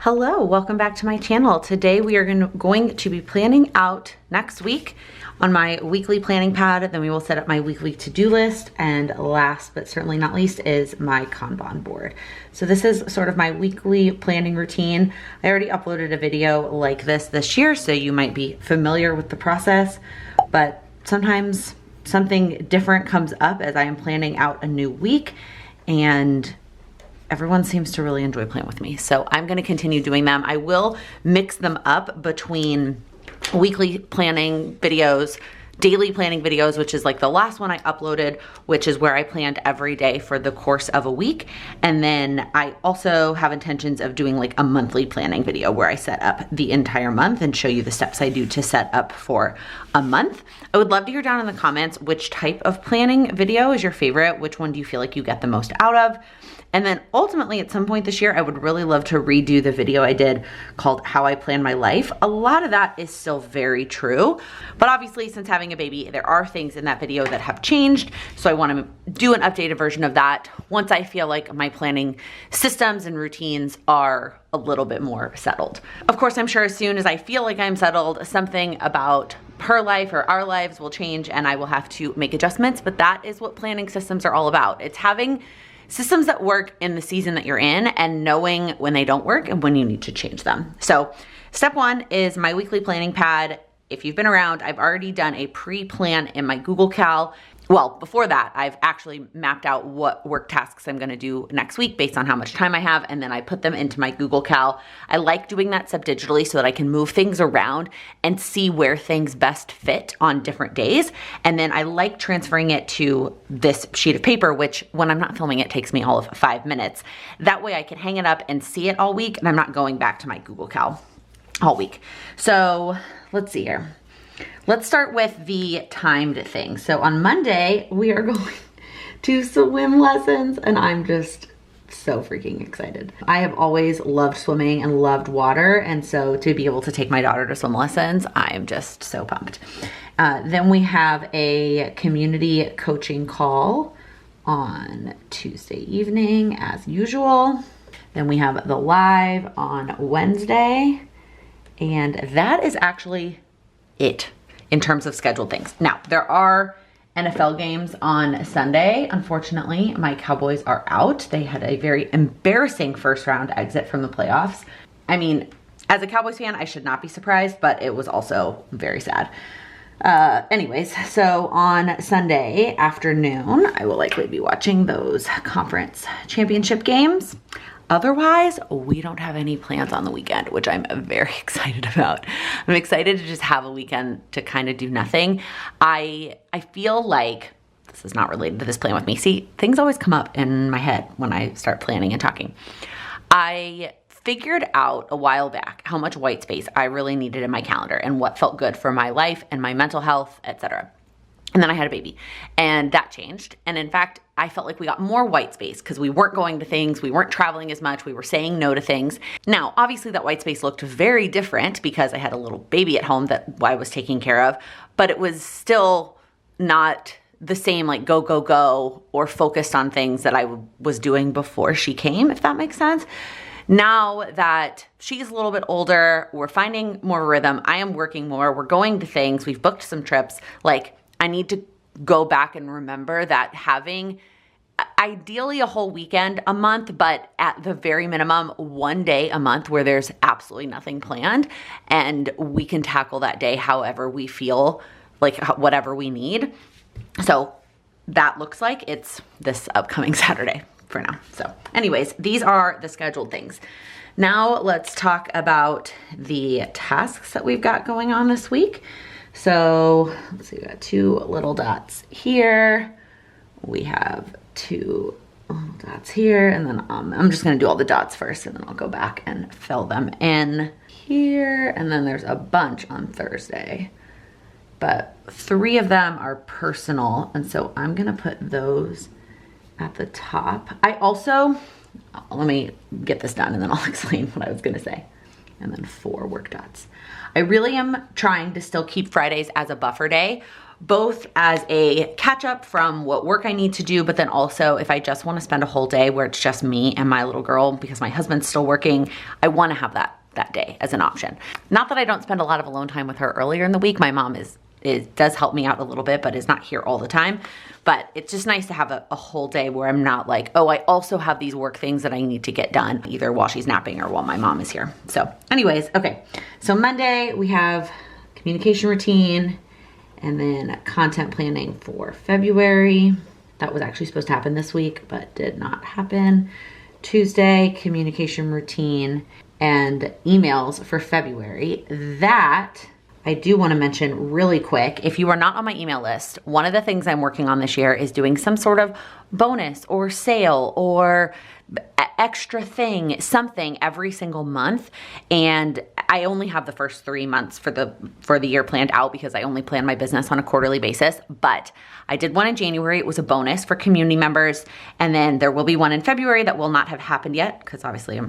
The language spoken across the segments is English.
Hello, welcome back to my channel. Today we are going to be planning out next week on my weekly planning pad. Then we will set up my weekly to-do list, and last but certainly not least is my Kanban board. So this is sort of my weekly planning routine. I already uploaded a video like this year, so you might be familiar with the process, but sometimes something different comes up as I am planning out a new week, and everyone seems to really enjoy playing with me. So I'm gonna continue doing them. I will mix them up between weekly planning videos, daily planning videos, which is like the last one I uploaded, which is where I planned every day for the course of a week. And then I also have intentions of doing like a monthly planning video where I set up the entire month and show you the steps I do to set up for a month. I would love to hear down in the comments which type of planning video is your favorite, which one do you feel like you get the most out of? And then ultimately at some point this year, I would really love to redo the video I did called How I Plan My Life. A lot of that is still very true, but obviously since having a baby, there are things in that video that have changed. So I want to do an updated version of that once I feel like my planning systems and routines are a little bit more settled. Of course, I'm sure as soon as I feel like I'm settled, something about her life or our lives will change and I will have to make adjustments, but that is what planning systems are all about. It's having systems that work in the season that you're in and knowing when they don't work and when you need to change them. So step one is my weekly planning pad. If you've been around, I've already done a pre-plan in my Google Cal. Well, before that, I've actually mapped out what work tasks I'm gonna do next week based on how much time I have, and then I put them into my Google Cal. I like doing that sub-digitally so that I can move things around and see where things best fit on different days. And then I like transferring it to this sheet of paper, which when I'm not filming it takes me all of 5 minutes. That way I can hang it up and see it all week, and I'm not going back to my Google Cal all week. So let's see here. Let's start with the timed thing. So on Monday, we are going to swim lessons, and I'm just so freaking excited. I have always loved swimming and loved water, and so to be able to take my daughter to swim lessons, I'm just so pumped. Then we have a community coaching call on Tuesday evening as usual. Then we have the live on Wednesday, and that is actually it in terms of scheduled things. Now, there are NFL games on Sunday. Unfortunately, my Cowboys are out. They had a very embarrassing first round exit from the playoffs. I mean, as a Cowboys fan, I should not be surprised, but it was also very sad. Anyways, so on Sunday afternoon, I will likely be watching those conference championship games. Otherwise, we don't have any plans on the weekend, which I'm very excited about. I'm excited to just have a weekend to kind of do nothing. I feel like, this is not related to this plan with me. See, things always come up in my head when I start planning and talking. I figured out a while back how much white space I really needed in my calendar and what felt good for my life and my mental health, etc. And then I had a baby and that changed. And in fact, I felt like we got more white space because we weren't going to things, we weren't traveling as much, we were saying no to things. Now, obviously that white space looked very different because I had a little baby at home that I was taking care of, but it was still not the same like go, go, go or focused on things that I was doing before she came, if that makes sense. Now that she's a little bit older, we're finding more rhythm, I am working more, we're going to things, we've booked some trips, like I need to go back and remember that having ideally a whole weekend a month, but at the very minimum, one day a month where there's absolutely nothing planned and we can tackle that day however we feel, like whatever we need. So that looks like it's this upcoming Saturday for now. So anyways, these are the scheduled things. Now let's talk about the tasks that we've got going on this week. So let's see, we got 2 little dots here. We have 2 little dots here, and then I'm just gonna do all the dots first, and then I'll go back and fill them in here. And then there's a bunch on Thursday, but 3 of them are personal, and so I'm gonna put those at the top. I also, let me get this done and then I'll explain what I was gonna say. And then 4 work dots. I really am trying to still keep Fridays as a buffer day, both as a catch up from what work I need to do, but then also if I just want to spend a whole day where it's just me and my little girl because my husband's still working, I want to have that day as an option. Not that I don't spend a lot of alone time with her earlier in the week. My mom does help me out a little bit, but is not here all the time. But it's just nice to have a whole day where I'm not like, oh, I also have these work things that I need to get done either while she's napping or while my mom is here. So anyways, okay. So Monday we have communication routine and then content planning for February. That was actually supposed to happen this week, but did not happen. Tuesday, communication routine and emails for February. That I do want to mention really quick. If you are not on my email list, one of the things I'm working on this year is doing some sort of bonus or sale or extra thing, something every single month. And I only have the first 3 months for the year planned out because I only plan my business on a quarterly basis. But I did one in January. It was a bonus for community members. And then there will be one in February that will not have happened yet because obviously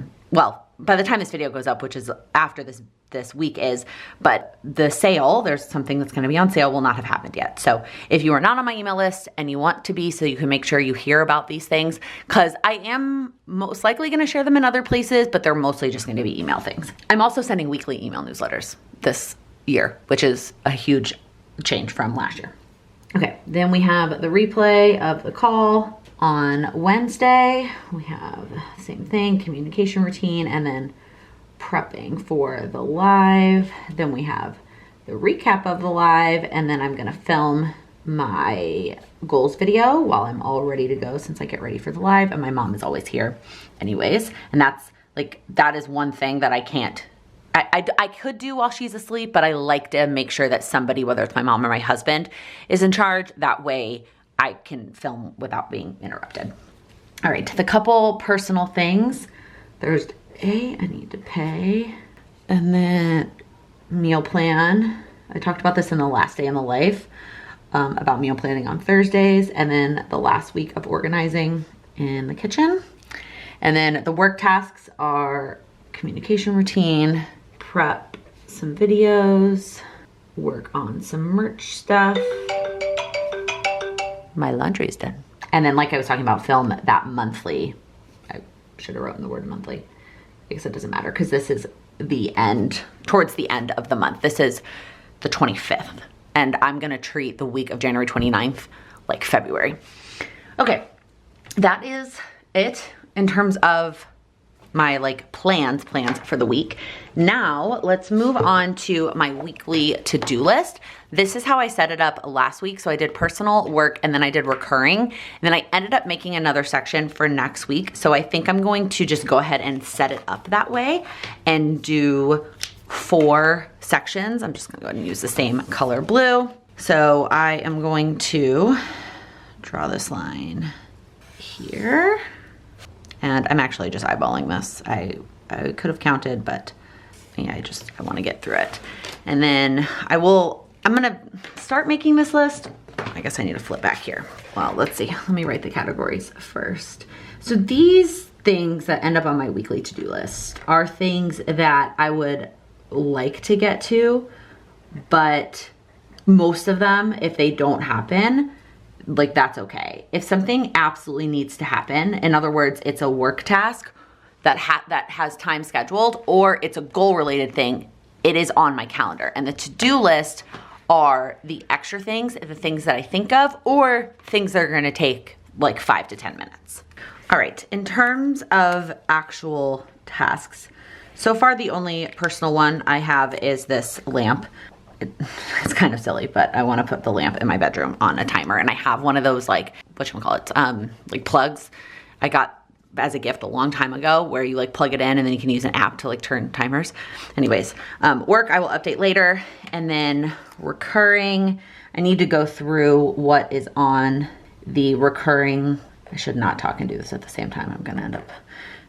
by the time this video goes up, which is after this week is, but the sale, there's something that's going to be on sale, will not have happened yet. So if you are not on my email list and you want to be, so you can make sure you hear about these things, because I am most likely going to share them in other places, but they're mostly just going to be email things. I'm also sending weekly email newsletters this year, which is a huge change from last year. Okay, then we have the replay of the call. On Wednesday, we have the same thing, communication routine, and then prepping for the live. Then we have the recap of the live, and then I'm gonna film my goals video while I'm all ready to go since I get ready for the live, and my mom is always here anyways. And that is one thing that I can't, I could do while she's asleep, but I like to make sure that somebody, whether it's my mom or my husband, is in charge. That way I can film without being interrupted. All right, the couple personal things. Thursday, I need to pay. And then meal plan. I talked about this in the last day in the life, about meal planning on Thursdays. And then the last week of organizing in the kitchen. And then the work tasks are communication routine, prep some videos, work on some merch stuff. My laundry is done. And then like I was talking about, film that monthly. I should have written the word monthly. I guess it doesn't matter because this is the end, towards the end of the month. This is the 25th. And I'm gonna treat the week of January 29th like February. Okay, that is it in terms of my plans for the week. Now let's move on to my weekly to-do list. This is how I set it up last week. So I did personal, work, and then I did recurring. And then I ended up making another section for next week. So I think I'm going to just go ahead and set it up that way and do 4 sections. I'm just gonna go ahead and use the same color blue. So I am going to draw this line here. And I'm actually just eyeballing this. I could have counted, but yeah, I want to get through it. And then I'm gonna start making this list. I guess I need to flip back here. Well, let's see. Let me write the categories first. So these things that end up on my weekly to-do list are things that I would like to get to, but most of them, if they don't happen, that's okay. If something absolutely needs to happen, in other words, it's a work task that has time scheduled, or it's a goal related thing, it is on my calendar. And the to-do list are the extra things, the things that I think of, or things that are gonna take 5 to 10 minutes. All right, in terms of actual tasks, so far the only personal one I have is this lamp. It's kind of silly, but I want to put the lamp in my bedroom on a timer, and I have one of those plugs I got as a gift a long time ago, where you plug it in and then you can use an app to turn timers. Anyways, work I will update later, and then recurring, I need to go through what is on the recurring. I should not talk and do this at the same time. I'm gonna end up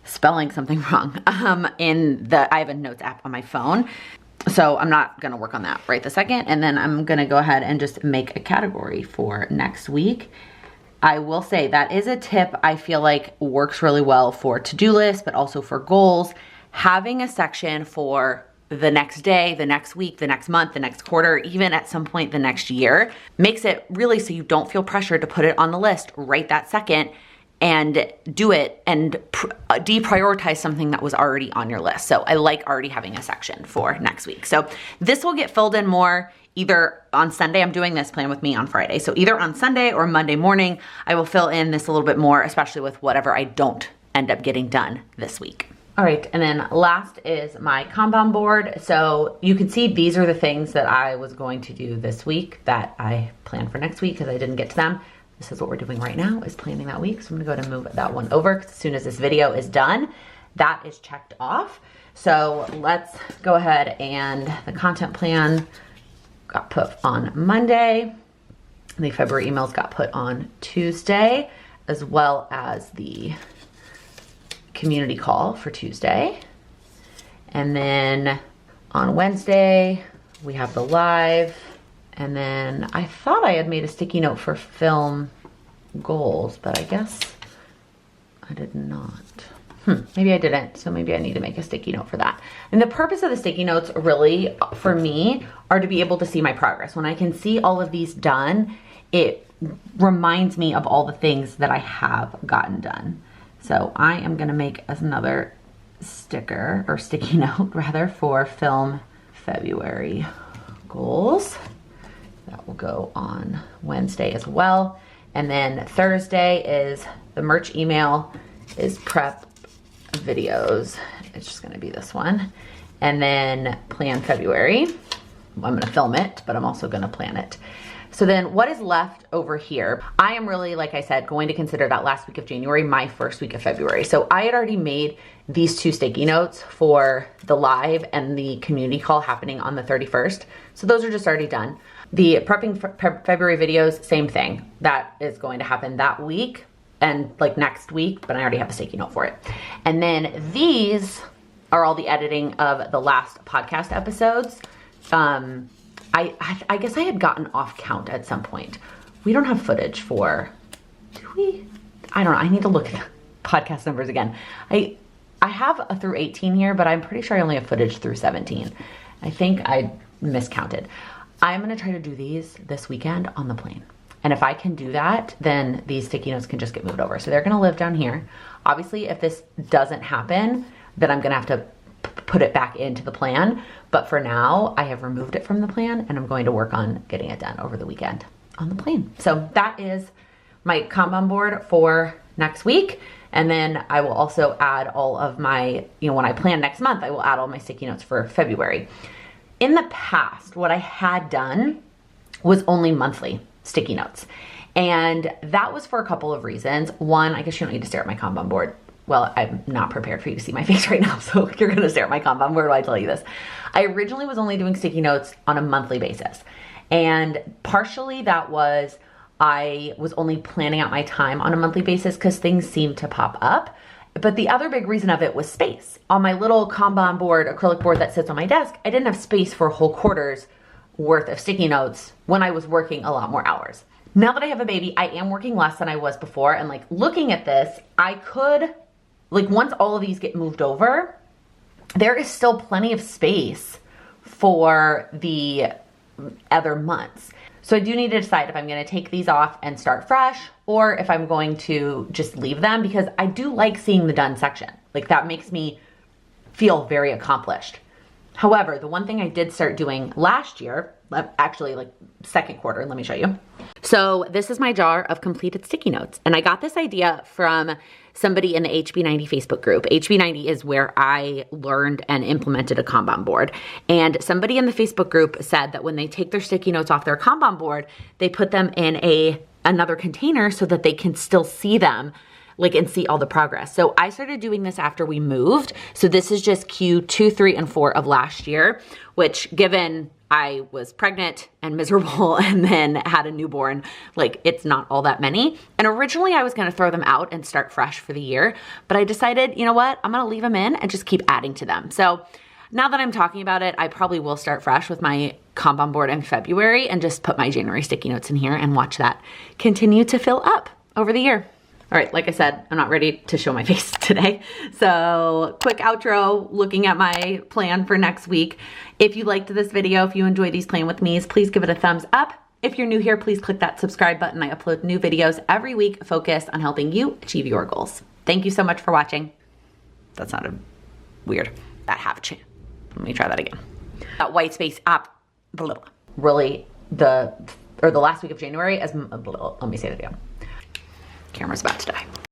spelling something wrong. I have a notes app on my phone. So I'm not gonna work on that right this second. And then I'm gonna go ahead and just make a category for next week. I will say that is a tip I feel like works really well for to-do lists, but also for goals. Having a section for the next day, the next week, the next month, the next quarter, even at some point the next year. Makes it really so you don't feel pressured to put it on the list right that second and do it and deprioritize something that was already on your list. So I like already having a section for next week. So this will get filled in more either on Sunday. I'm doing this plan with me on Friday. So either on Sunday or Monday morning, I will fill in this a little bit more, especially with whatever I don't end up getting done this week. All right, and then last is my Kanban board. So you can see these are the things that I was going to do this week that I planned for next week because I didn't get to them. This is what we're doing right now, is planning that week. So I'm gonna go ahead and move that one over because as soon as this video is done, that is checked off. So let's go ahead, and the content plan got put on Monday. The February emails got put on Tuesday, as well as the community call for Tuesday. And then on Wednesday, we have the live. And then I thought I had made a sticky note for film goals, but I guess I did not. Maybe I didn't, so maybe I need to make a sticky note for that. And the purpose of the sticky notes really, for me, are to be able to see my progress. When I can see all of these done, it reminds me of all the things that I have gotten done. So I am gonna make another sticker, or sticky note rather, for film February goals. That will go on Wednesday as well. And then Thursday is the merch email, is prep videos. It's just gonna be this one. And then plan February. I'm gonna film it, but I'm also gonna plan it. So then what is left over here? I am really, like I said, going to consider that last week of January my first week of February. So I had already made these two sticky notes for the live and the community call happening on the 31st. So those are just already done. The prepping February videos, same thing. That is going to happen that week and like next week, but I already have a sticky note for it. And then these are all the editing of the last podcast episodes. I guess I had gotten off count at some point. We don't have footage for, do we? I don't know, I need to look at the podcast numbers again. I have a through 18 here, but I'm pretty sure I only have footage through 17. I think I miscounted. I'm gonna try to do these this weekend on the plane. And if I can do that, then these sticky notes can just get moved over. So they're gonna live down here. Obviously, if this doesn't happen, then I'm gonna have to put it back into the plan. But for now, I have removed it from the plan and I'm going to work on getting it done over the weekend on the plane. So that is my Kanban board for next week. And then I will also add all of my, when I plan next month, I will add all my sticky notes for February. In the past, what I had done was only monthly sticky notes. And that was for a couple of reasons. One, I guess you don't need to stare at my Kanban board. Well, I'm not prepared for you to see my face right now, so you're gonna stare at my Kanban. Where do I tell you this? I originally was only doing sticky notes on a monthly basis. And partially that was, I was only planning out my time on a monthly basis because things seemed to pop up. But the other big reason of it was space. On my little Kanban board, acrylic board that sits on my desk, I didn't have space for a whole quarter's worth of sticky notes when I was working a lot more hours. Now that I have a baby, I am working less than I was before. And like looking at this, I could, like once all of these get moved over, there is still plenty of space for the other months. So I do need to decide if I'm gonna take these off and start fresh or if I'm going to just leave them, because I do like seeing the done section. Like that makes me feel very accomplished. However, the one thing I did start doing last year, actually like second quarter, let me show you. So this is my jar of completed sticky notes. And I got this idea from somebody in the HB90 Facebook group. HB90 is where I learned and implemented a Kanban board. And somebody in the Facebook group said that when they take their sticky notes off their Kanban board, they put them in another container so that they can still see them, like, and see all the progress. So I started doing this after we moved. So this is just Q2, 3, and 4 of last year, which given I was pregnant and miserable and then had a newborn, like it's not all that many. And originally I was gonna throw them out and start fresh for the year, but I decided, you know what, I'm gonna leave them in and just keep adding to them. So now that I'm talking about it, I probably will start fresh with my Kanban board in February and just put my January sticky notes in here and watch that continue to fill up over the year. All right, like I said, I'm not ready to show my face today. So quick outro, looking at my plan for next week. If you liked this video, if you enjoy these Plan With Me's, please give it a thumbs up. If you're new here, please click that subscribe button. I upload new videos every week focused on helping you achieve your goals. Thank you so much for watching. That sounded weird. That half chain. Let me try that again. That white space up. Really, the last week of January as, let me say it again. Camera's about to die.